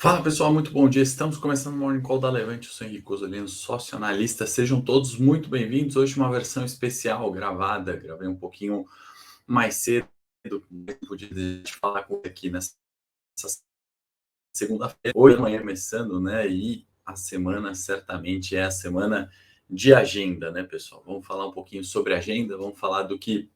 Fala pessoal, muito bom dia. Estamos começando o Morning Call da Levante. Eu sou Henrique Cosolino, sócio analista. Sejam todos muito bem-vindos. Hoje uma versão especial gravada. Gravei um pouquinho mais cedo. Podia falar com você aqui nessa segunda-feira. Hoje amanhã começando, né? E a semana certamente é a semana de agenda, né, pessoal? Vamos falar um pouquinho sobre agenda. Vamos falar do que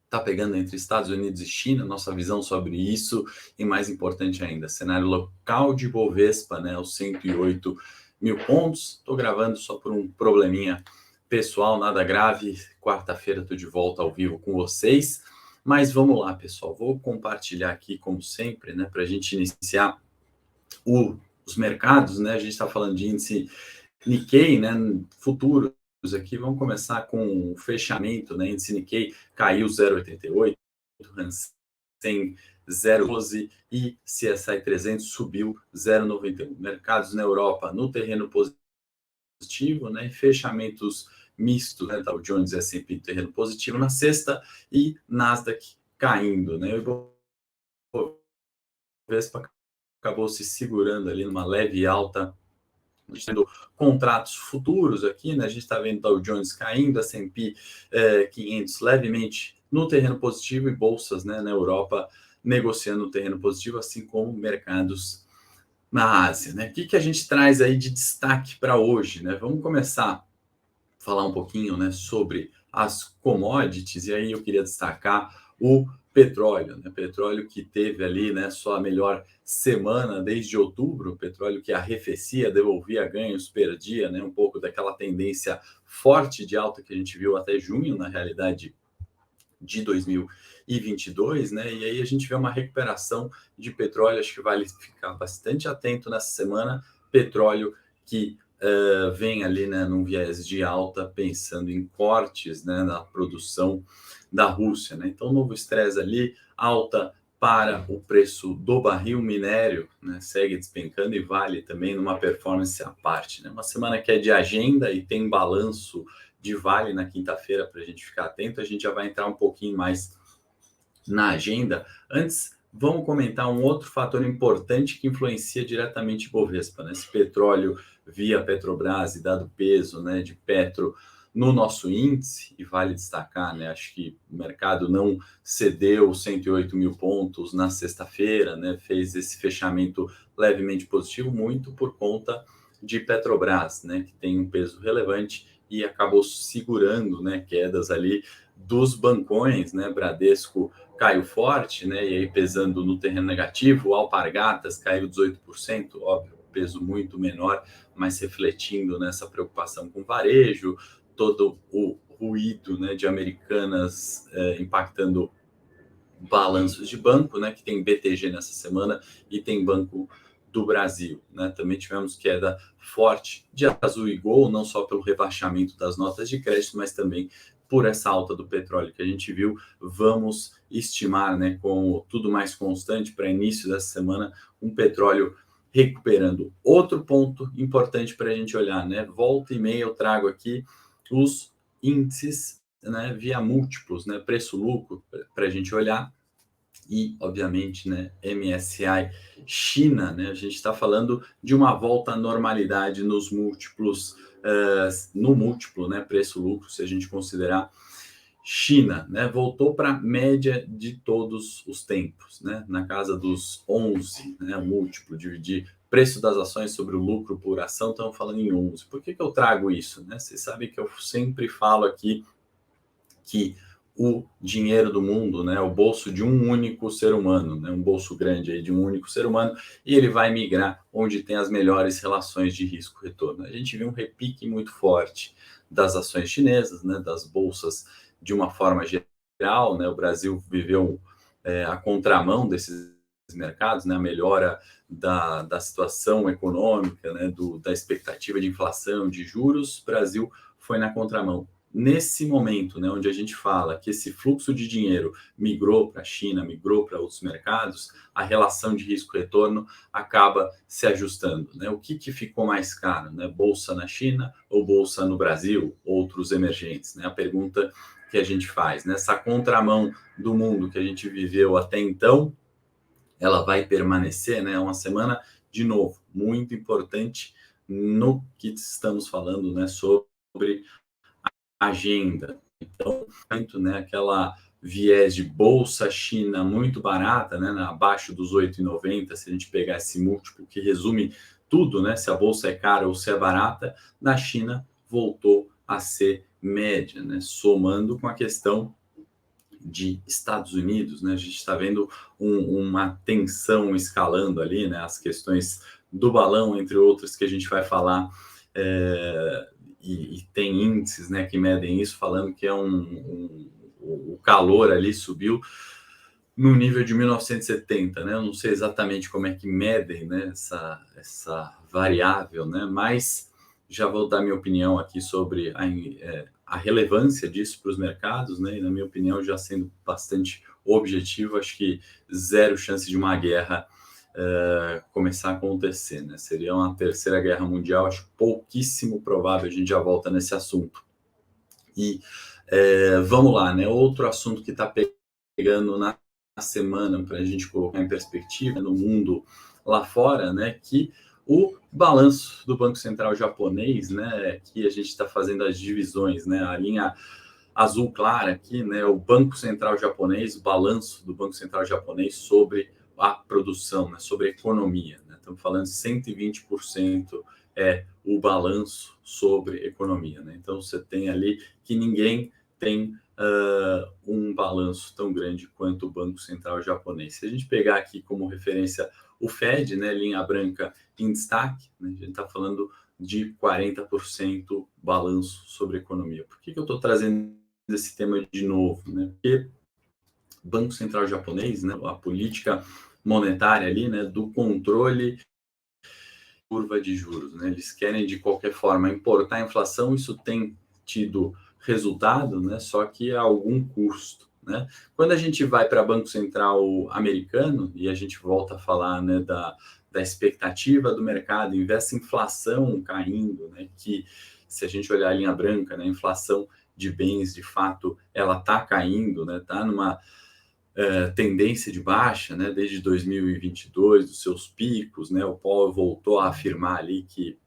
está pegando entre Estados Unidos e China, nossa visão sobre isso, e mais importante ainda, cenário local de Bovespa, né, os 108 mil pontos. Estou gravando só por um probleminha pessoal, nada grave. Quarta-feira estou de volta ao vivo com vocês. Mas vamos lá, pessoal. Vou compartilhar aqui, como sempre, né, para a gente iniciar os mercados, né? A gente está falando de índice Nikkei, né, futuros aqui, vamos começar com o fechamento, né, índice Nikkei caiu 0,88, Hansen 0,12 e CSI 300 subiu 0,91. Mercados na Europa no terreno positivo, né, fechamentos mistos, né, Dow Jones e S&P terreno positivo na sexta e Nasdaq caindo, né, o Ibovespa acabou se segurando ali numa leve alta, tendo contratos futuros aqui, né? A gente está vendo Dow Jones caindo, S&P 500 levemente no terreno positivo e bolsas, né, na Europa negociando no terreno positivo, assim como mercados na Ásia, né? O que a gente traz aí de destaque para hoje, né? Vamos começar a falar um pouquinho, né, sobre as commodities, e aí eu queria destacar o petróleo, né? Petróleo que teve ali, né, sua melhor semana desde outubro, petróleo que arrefecia, devolvia ganhos, perdia, né, um pouco daquela tendência forte de alta que a gente viu até junho, na realidade, de 2022, né? E aí a gente vê uma recuperação de petróleo, acho que vale ficar bastante atento nessa semana, petróleo que vem ali, né, num viés de alta, pensando em cortes, né, na produção da Rússia, né? Então, novo estresse ali, alta para o preço do barril minério, né, segue despencando e vale também numa performance à parte, né? Uma semana que é de agenda e tem balanço de Vale na quinta-feira para a gente ficar atento. A gente já vai entrar um pouquinho mais na agenda. Antes, vamos comentar um outro fator importante que influencia diretamente o Bovespa, né? Esse petróleo via Petrobras e dado peso, né, de Petro no nosso índice, e vale destacar, né, acho que o mercado não cedeu 108 mil pontos na sexta-feira, né, fez esse fechamento levemente positivo, muito por conta de Petrobras, né, que tem um peso relevante e acabou segurando, né, quedas ali dos bancões, né, Bradesco caiu forte, né, e aí pesando no terreno negativo, Alpargatas caiu 18%, óbvio, peso muito menor, mas refletindo nessa preocupação com varejo, todo o ruído, né, de Americanas impactando balanços de banco, né, que tem BTG nessa semana e tem Banco do Brasil, né? Também tivemos queda forte de Azul e Gol, não só pelo rebaixamento das notas de crédito, mas também por essa alta do petróleo que a gente viu. Vamos estimar, né, com tudo mais constante para início dessa semana, um petróleo recuperando. Outro ponto importante para a gente olhar, né? Volta e meia eu trago aqui os índices, né, via múltiplos, né, preço-lucro, para a gente olhar, e, obviamente, né, MSCI China, né, a gente está falando de uma volta à normalidade nos múltiplos, no múltiplo, né, preço-lucro, se a gente considerar China, né, voltou para a média de todos os tempos, né, na casa dos 11, né, múltiplo, dividir preço das ações sobre o lucro por ação, estamos falando em 11. Por que eu trago isso? Né? Vocês sabem que eu sempre falo aqui que o dinheiro do mundo, né, o bolso de um único ser humano, né, um bolso grande aí de um único ser humano, e ele vai migrar onde tem as melhores relações de risco-retorno. A gente viu um repique muito forte das ações chinesas, né, das bolsas de uma forma geral, né, o Brasil viveu a contramão desses mercados, né, a melhora da situação econômica, né, da expectativa de inflação, de juros, o Brasil foi na contramão. Nesse momento, né, onde a gente fala que esse fluxo de dinheiro migrou para a China, migrou para outros mercados, a relação de risco-retorno acaba se ajustando, né? O que ficou mais caro, né? Bolsa na China ou bolsa no Brasil, outros emergentes, né? A pergunta que a gente faz, nessa contramão do mundo que a gente viveu até então, ela vai permanecer, né? Uma semana de novo, muito importante no que estamos falando, né, sobre agenda. Então, muito, né, aquela viés de bolsa China muito barata, né, abaixo dos 8,90, se a gente pegar esse múltiplo que resume tudo, né, se a bolsa é cara ou se é barata, na China voltou a ser média, né, somando com a questão de Estados Unidos, né, a gente está vendo uma tensão escalando ali, né, as questões do balão, entre outras, que a gente vai falar, e tem índices, né, que medem isso, falando que o calor ali subiu no nível de 1970, né? Eu não sei exatamente como é que medem, né, essa variável, né? Mas já vou dar minha opinião aqui sobre a relevância disso para os mercados, né? E na minha opinião, já sendo bastante objetivo, acho que zero chance de uma guerra começar a acontecer, né? Seria uma terceira guerra mundial, acho pouquíssimo provável, a gente já volta nesse assunto. E vamos lá, né? Outro assunto que está pegando na semana, para a gente colocar em perspectiva no mundo lá fora, né? Que o balanço do Banco Central japonês, né? Que a gente está fazendo as divisões, né? A linha azul clara aqui, né? O Banco Central japonês, o balanço do Banco Central japonês sobre a produção, né? Sobre a economia, né? Estamos falando de 120% o balanço sobre economia, né? Então você tem ali que ninguém tem um balanço tão grande quanto o Banco Central japonês. Se a gente pegar aqui como referência o Fed, né, linha branca em destaque, né, a gente está falando de 40% balanço sobre economia. Por que eu estou trazendo esse tema de novo? Né? Porque o Banco Central japonês, né, a política monetária ali, né, do controle curva de juros, né? Eles querem de qualquer forma importar a inflação, isso tem tido resultado, né? Só que a algum custo, né? Quando a gente vai para Banco Central americano e a gente volta a falar, né, da expectativa do mercado, em vez dessa inflação caindo, né? Que se a gente olhar a linha branca, né, a inflação de bens, de fato, ela está caindo, né? Está numa tendência de baixa, né, desde 2022, dos seus picos, né, o Powell voltou a afirmar ali que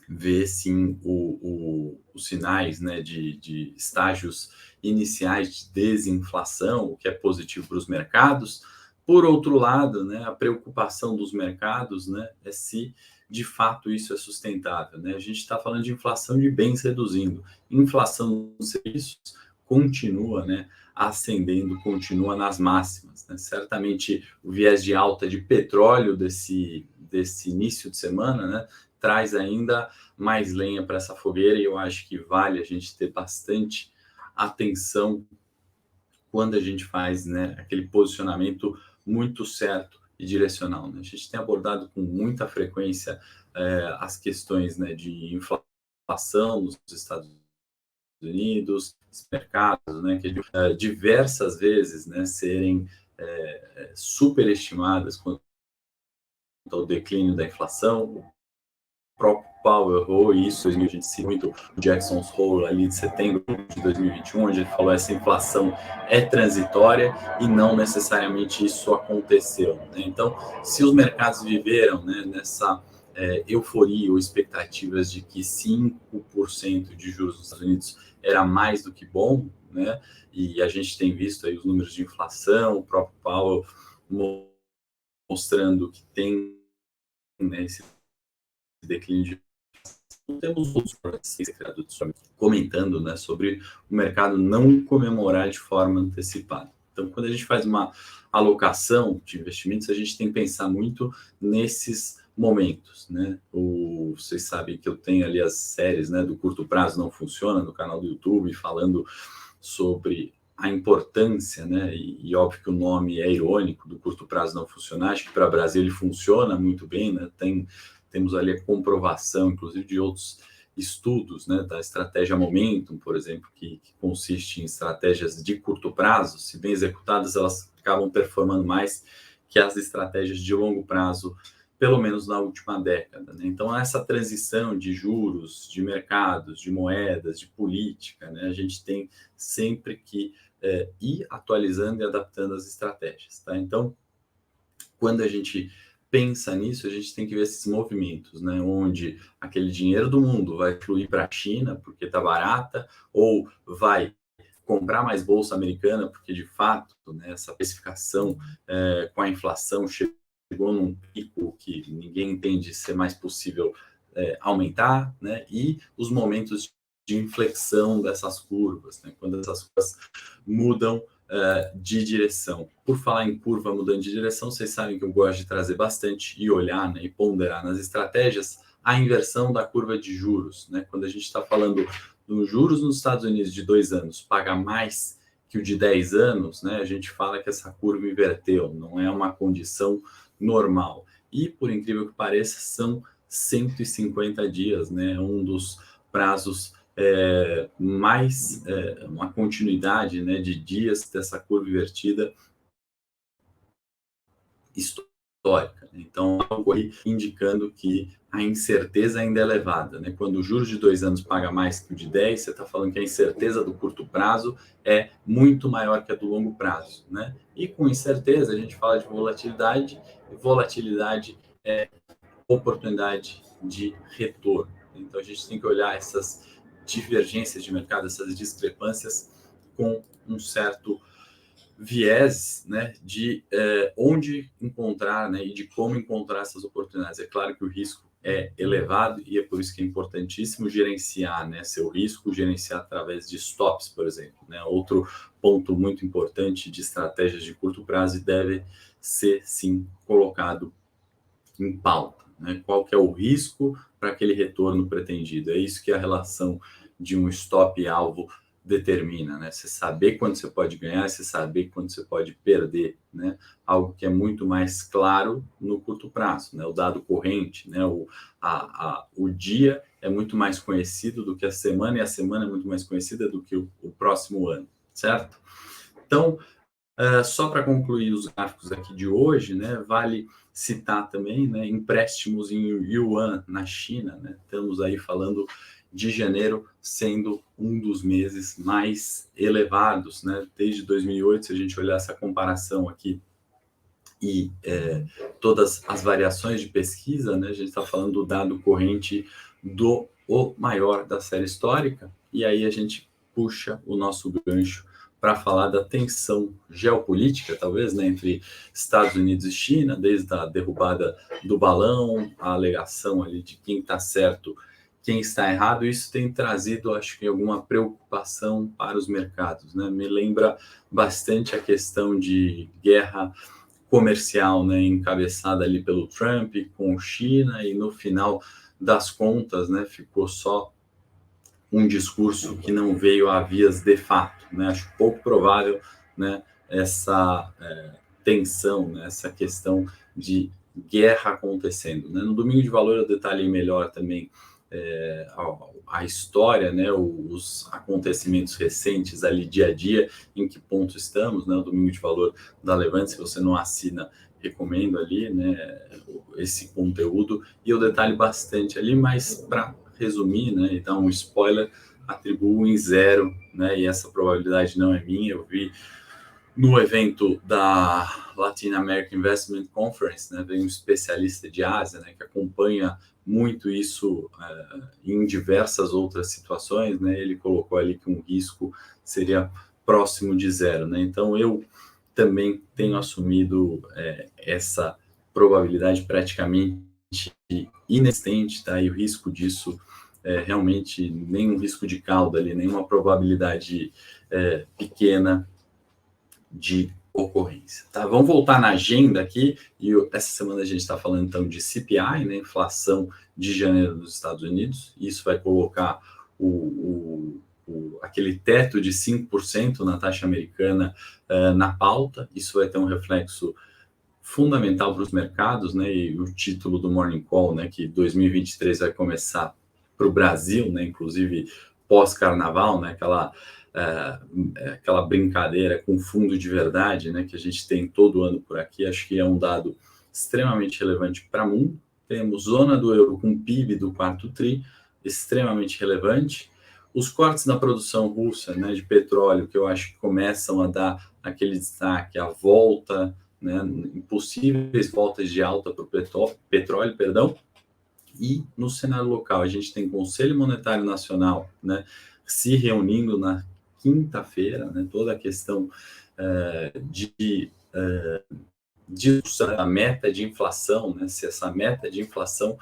vê sim os sinais, né, de estágios iniciais de desinflação, o que é positivo para os mercados. Por outro lado, né, a preocupação dos mercados, né, é se de fato isso é sustentável, né? A gente está falando de inflação de bens reduzindo, inflação de serviços continua, né, ascendendo, continua nas máximas, né? Certamente o viés de alta de petróleo desse início de semana, né, traz ainda mais lenha para essa fogueira, e eu acho que vale a gente ter bastante atenção quando a gente faz, né, aquele posicionamento muito certo e direcional, né? A gente tem abordado com muita frequência as questões, né, de inflação nos Estados Unidos, mercados, né, que diversas vezes, né, serem superestimadas quanto ao declínio da inflação. O próprio Powell errou isso, a gente cita muito o Jackson's Hole ali de setembro de 2021, onde ele falou essa inflação é transitória e não necessariamente isso aconteceu, né? Então, se os mercados viveram, né, nessa euforia ou expectativas de que 5% de juros nos Estados Unidos era mais do que bom, né? E a gente tem visto aí os números de inflação, o próprio Powell mostrando que tem, né, esse declínio de... Temos outros comentando, né, sobre o mercado não comemorar de forma antecipada. Então, quando a gente faz uma alocação de investimentos, a gente tem que pensar muito nesses momentos, né? Vocês sabem que eu tenho ali as séries, né, do curto prazo não funciona no canal do YouTube, falando sobre a importância, né? E óbvio que o nome é irônico, do curto prazo não funcionar. Acho que para o Brasil ele funciona muito bem, né? Temos ali a comprovação, inclusive, de outros estudos, né, da estratégia Momentum, por exemplo, que consiste em estratégias de curto prazo. Se bem executadas, elas acabam performando mais que as estratégias de longo prazo, pelo menos na última década, né? Então, essa transição de juros, de mercados, de moedas, de política, né, a gente tem sempre que ir atualizando e adaptando as estratégias, tá? Então, quando a gente pensa nisso, a gente tem que ver esses movimentos, né? Onde aquele dinheiro do mundo vai fluir para a China porque está barata, ou vai comprar mais bolsa americana, porque de fato, né, essa precificação com a inflação chegou num pico que ninguém entende ser mais possível aumentar, né? E os momentos de inflexão dessas curvas, né? Quando essas curvas mudam de direção. Por falar em curva mudando de direção, vocês sabem que eu gosto de trazer bastante e olhar, né, e ponderar nas estratégias a inversão da curva de juros, né? Quando a gente está falando dos juros nos Estados Unidos de 2 anos paga mais que o de 10 anos, né? A gente fala que essa curva inverteu, não é uma condição normal. E, por incrível que pareça, são 150 dias, né? Um dos prazos mais uma continuidade, né, de dias dessa curva invertida histórica. Então, algo aí indicando que a incerteza ainda é elevada, né? Quando o juros de 2 anos paga mais que o de 10, você está falando que a incerteza do curto prazo é muito maior que a do longo prazo, né? E com incerteza a gente fala de volatilidade, e volatilidade é oportunidade de retorno. Então a gente tem que olhar essas divergências de mercado, essas discrepâncias com um certo viés, né, de onde encontrar, né, e de como encontrar essas oportunidades. É claro que o risco é elevado e é por isso que é importantíssimo gerenciar, né, seu risco, gerenciar através de stops, por exemplo, né? Outro ponto muito importante de estratégias de curto prazo deve ser, sim, colocado em pauta, né? Qual que é o risco para aquele retorno pretendido? É isso que a relação de um stop e alvo determina, né? Você saber quando você pode ganhar, você saber quando você pode perder, né? Algo que é muito mais claro no curto prazo, né? O dado corrente, né? O dia é muito mais conhecido do que a semana e a semana é muito mais conhecida do que o próximo ano, certo? Então, só para concluir os gráficos aqui de hoje, né, vale citar também, né, empréstimos em yuan na China, né? Estamos aí falando de janeiro sendo um dos meses mais elevados, né? Desde 2008, se a gente olhar essa comparação aqui e todas as variações de pesquisa, né, a gente está falando do dado corrente do o maior da série histórica, e aí a gente puxa o nosso gancho para falar da tensão geopolítica, talvez, né, entre Estados Unidos e China, desde a derrubada do balão, a alegação ali de quem está certo, quem está errado. Isso tem trazido, acho que, alguma preocupação para os mercados, né? Me lembra bastante a questão de guerra comercial, né, encabeçada ali pelo Trump com China, e no final das contas, né, ficou só um discurso que não veio a vias de fato, né? Acho pouco provável, né, essa tensão, né, essa questão de guerra acontecendo, né? No Domingo de Valor eu detalhei melhor também a história, né, os acontecimentos recentes ali dia a dia, em que ponto estamos, né? O Domingo de Valor da Levante, se você não assina, recomendo ali, né, esse conteúdo, e eu detalho bastante ali, mas para resumir, né, e dar um spoiler, atribuo em zero, né, e essa probabilidade não é minha. Eu vi no evento da Latin American Investment Conference, né, vem um especialista de Ásia, né, que acompanha muito isso em diversas outras situações, né, ele colocou ali que um risco seria próximo de zero, né, então eu também tenho assumido essa probabilidade praticamente inexistente, tá, e o risco disso realmente nenhum risco de cauda ali, nenhuma probabilidade pequena de ocorrência, tá? Vamos voltar na agenda aqui, e essa semana a gente está falando então de CPI, né, inflação de janeiro dos Estados Unidos. Isso vai colocar aquele teto de 5% na taxa americana na pauta. Isso vai ter um reflexo fundamental para os mercados, né, e o título do Morning Call, né, que 2023 vai começar para o Brasil, né, inclusive pós-carnaval, né, aquela brincadeira com fundo de verdade, né, que a gente tem todo ano por aqui. Acho que é um dado extremamente relevante para o mundo. Temos zona do euro com PIB do quarto tri, extremamente relevante. Os cortes na produção russa, né, de petróleo, que eu acho que começam a dar aquele destaque, a volta né, em possíveis voltas de alta para o petróleo, perdão. E no cenário local, a gente tem Conselho Monetário Nacional, né, se reunindo na quinta-feira, né, toda a questão de discussão da meta de inflação, né, se essa meta de inflação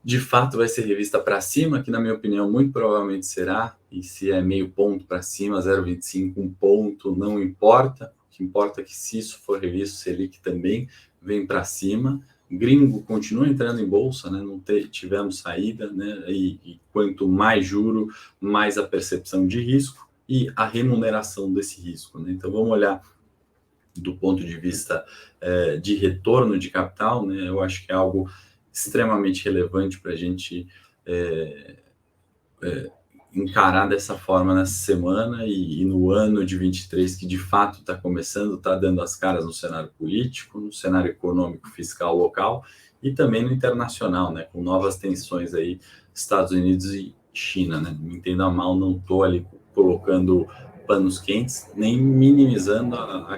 de fato vai ser revista para cima, que na minha opinião muito provavelmente será, e se é meio ponto para cima, 0,25, um ponto, não importa, o que importa é que se isso for revisto, o Selic também vem para cima, gringo continua entrando em bolsa, né, não tivemos saída, né, e quanto mais juro, mais a percepção de risco e a remuneração desse risco, né? Então vamos olhar do ponto de vista de retorno de capital, né, eu acho que é algo extremamente relevante para a gente encarar dessa forma nessa semana e no ano de 23, que de fato está começando, está dando as caras no cenário político, no cenário econômico, fiscal local e também no internacional, né, com novas tensões aí, Estados Unidos e China, né, me entenda mal, não estou ali colocando panos quentes, nem minimizando a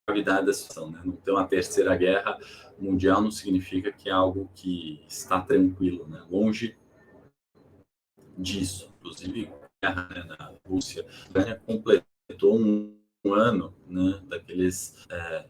gravidade da situação, né, não ter uma terceira guerra mundial não significa que é algo que está tranquilo, né, longe disso. Inclusive, a guerra, né, na Rússia, a Ucrânia completou um ano, né, daqueles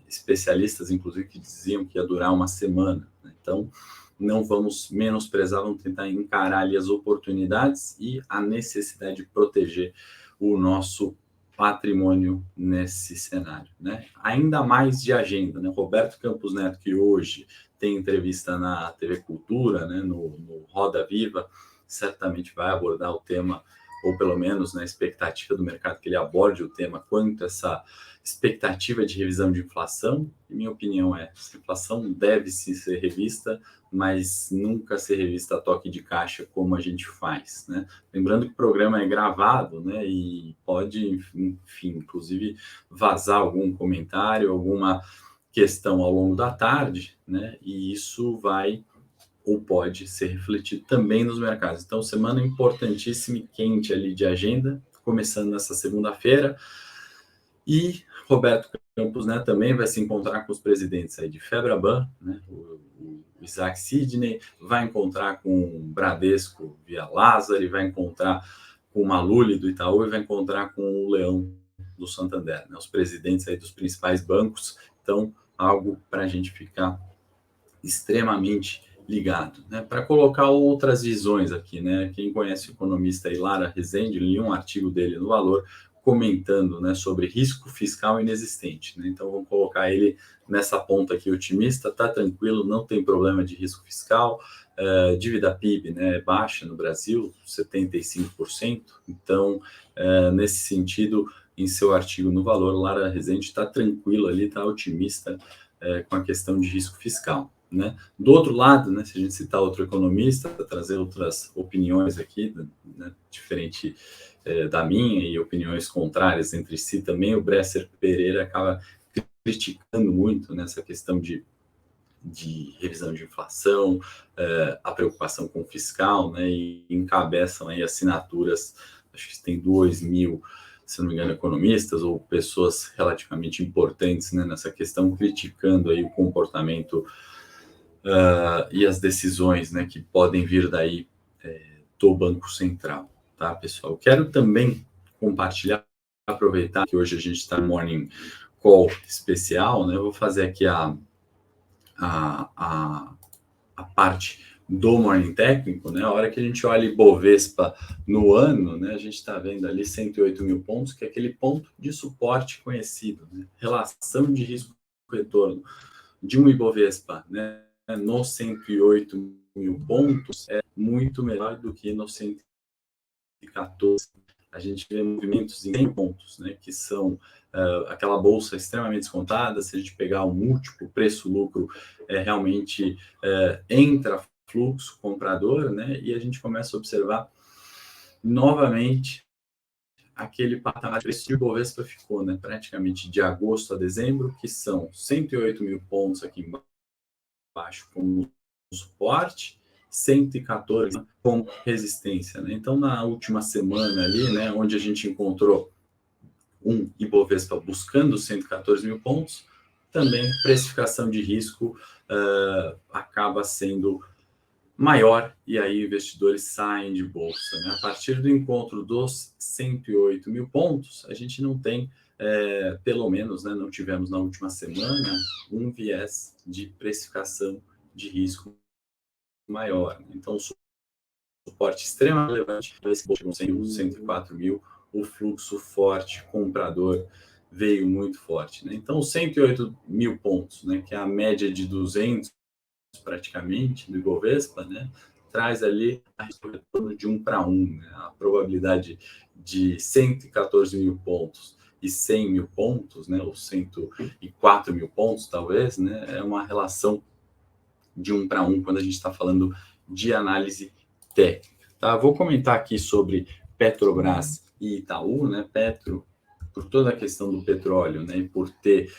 especialistas, inclusive, que diziam que ia durar uma semana. Né? Então, não vamos menosprezar, vamos tentar encarar ali as oportunidades e a necessidade de proteger o nosso patrimônio nesse cenário, né? Ainda mais de agenda, né? Roberto Campos Neto, que hoje tem entrevista na TV Cultura, né, no Roda Viva, certamente vai abordar o tema, ou pelo menos na expectativa do mercado que ele aborde o tema, quanto essa expectativa de revisão de inflação. E minha opinião é, essa inflação deve sim ser revista, mas nunca ser revista a toque de caixa como a gente faz, né? Lembrando que o programa é gravado, né, e pode, enfim, inclusive vazar algum comentário, alguma questão ao longo da tarde, né, e isso vai ou pode ser refletido também nos mercados. Então, semana importantíssima e quente ali de agenda, começando nessa segunda-feira. E Roberto Campos, né, também vai se encontrar com os presidentes aí de Febraban, né, o Isaac Sidney, vai encontrar com o Bradesco via Lázaro, vai encontrar com o Maluli do Itaú e vai encontrar com o Leão do Santander, né, os presidentes aí dos principais bancos. Então, algo para a gente ficar extremamente ligado, né? Para colocar outras visões aqui, né? Quem conhece o economista Lara Rezende, li um artigo dele no Valor comentando, né, sobre risco fiscal inexistente, né? Então vamos colocar ele nessa ponta aqui otimista, tá tranquilo, não tem problema de risco fiscal, dívida PIB, né, é baixa no Brasil, 75%, então nesse sentido, em seu artigo no Valor, Lara Rezende está tranquilo ali, está otimista com a questão de risco fiscal. Né? Do outro lado, né, se a gente citar outro economista, trazer outras opiniões aqui, né, diferente da minha e opiniões contrárias entre si também, o Bresser Pereira acaba criticando muito nessa questão de revisão de inflação, a preocupação com o fiscal, né, e encabeçam aí assinaturas, acho que tem 2.000, se não me engano, economistas ou pessoas relativamente importantes, né, nessa questão, criticando aí o comportamento e as decisões, né, que podem vir daí do Banco Central, tá, pessoal? Quero também compartilhar, aproveitar que hoje a gente está no Morning Call especial, né, eu vou fazer aqui a parte do Morning Técnico, né, a hora que a gente olha Ibovespa no ano, né, a gente está vendo ali 108 mil pontos, que é aquele ponto de suporte conhecido, né, relação de risco-retorno de um Ibovespa, né, nos 108 mil pontos é muito melhor do que no 114. A gente vê movimentos em 100 pontos, né, que são aquela bolsa extremamente descontada. Se a gente pegar o múltiplo, preço-lucro, realmente entra fluxo comprador, né, e a gente começa a observar novamente aquele patamar de preço que o Ibovespa ficou, né, praticamente de agosto a dezembro, que são 108 mil pontos aqui embaixo, como suporte, 114 como resistência, né? Então, na última semana ali, né, onde a gente encontrou um Ibovespa buscando 114 mil pontos, também precificação de risco acaba sendo maior, e aí investidores saem de bolsa, né? A partir do encontro dos 108 mil pontos, a gente não tem, pelo menos, né, não tivemos na última semana, um viés de precificação de risco maior. Então, suporte extremamente relevante, esse chegou 104 mil, o fluxo forte comprador veio muito forte, né? Então, 108 mil pontos, né, que é a média de 200 praticamente do Ibovespa, né, traz ali a retorno de 1 para 1, né? A probabilidade de 114 mil pontos e 100 mil pontos, né, ou 104 mil pontos talvez, né, é uma relação de 1 para 1 quando a gente está falando de análise técnica. Tá? Vou comentar aqui sobre Petrobras e Itaú, né? Petro, por toda a questão do petróleo, né, e por ter,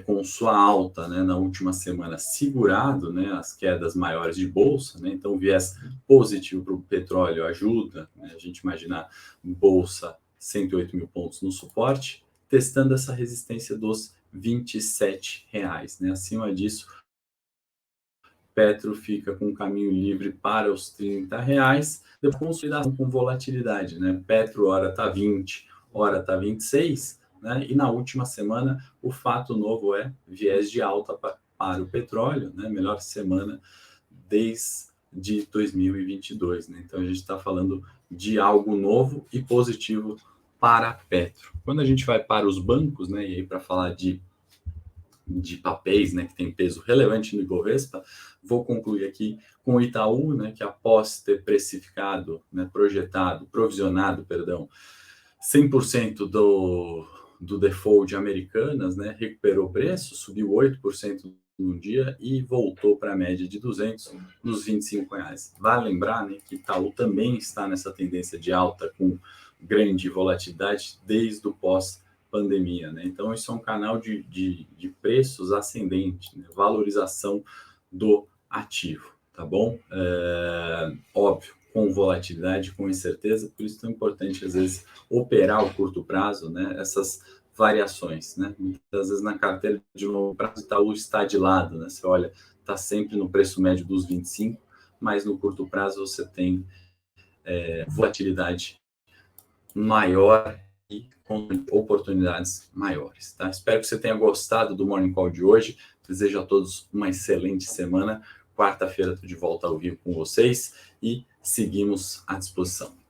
com sua alta, né, na última semana, segurado, né, as quedas maiores de bolsa, né, então o viés positivo para o petróleo ajuda, né, a gente imaginar bolsa 108 mil pontos no suporte, testando essa resistência dos R$27, né, acima disso, Petro fica com um caminho livre para os R$30, depois consolidação com volatilidade, né? Petro hora está 20, hora está 26, né? E na última semana o fato novo é viés de alta para o petróleo, né? Melhor semana desde 2022, né? Então a gente está falando de algo novo e positivo para Petro. Quando a gente vai para os bancos, né? E aí para falar de papéis, né, que tem peso relevante no Ibovespa, vou concluir aqui com o Itaú, né, que após ter precificado, né, provisionado, 100% do default de Americanas, né, recuperou o preço, subiu 8% num dia e voltou para a média de 200 nos R$25. Vale lembrar, né, que Itaú também está nessa tendência de alta com grande volatilidade desde o pós-pandemia, né? Então, isso é um canal de preços ascendente, né? Valorização do ativo, tá bom? Óbvio, com volatilidade, com incerteza, por isso é tão importante, às vezes, operar o curto prazo, né? Essas variações, né? Muitas vezes na carteira de longo prazo, Itaú está de lado, né? Você olha, está sempre no preço médio dos 25, mas no curto prazo você tem volatilidade maior e com oportunidades maiores, tá? Espero que você tenha gostado do Morning Call de hoje. Desejo a todos uma excelente semana. Quarta-feira estou de volta ao vivo com vocês e seguimos à disposição.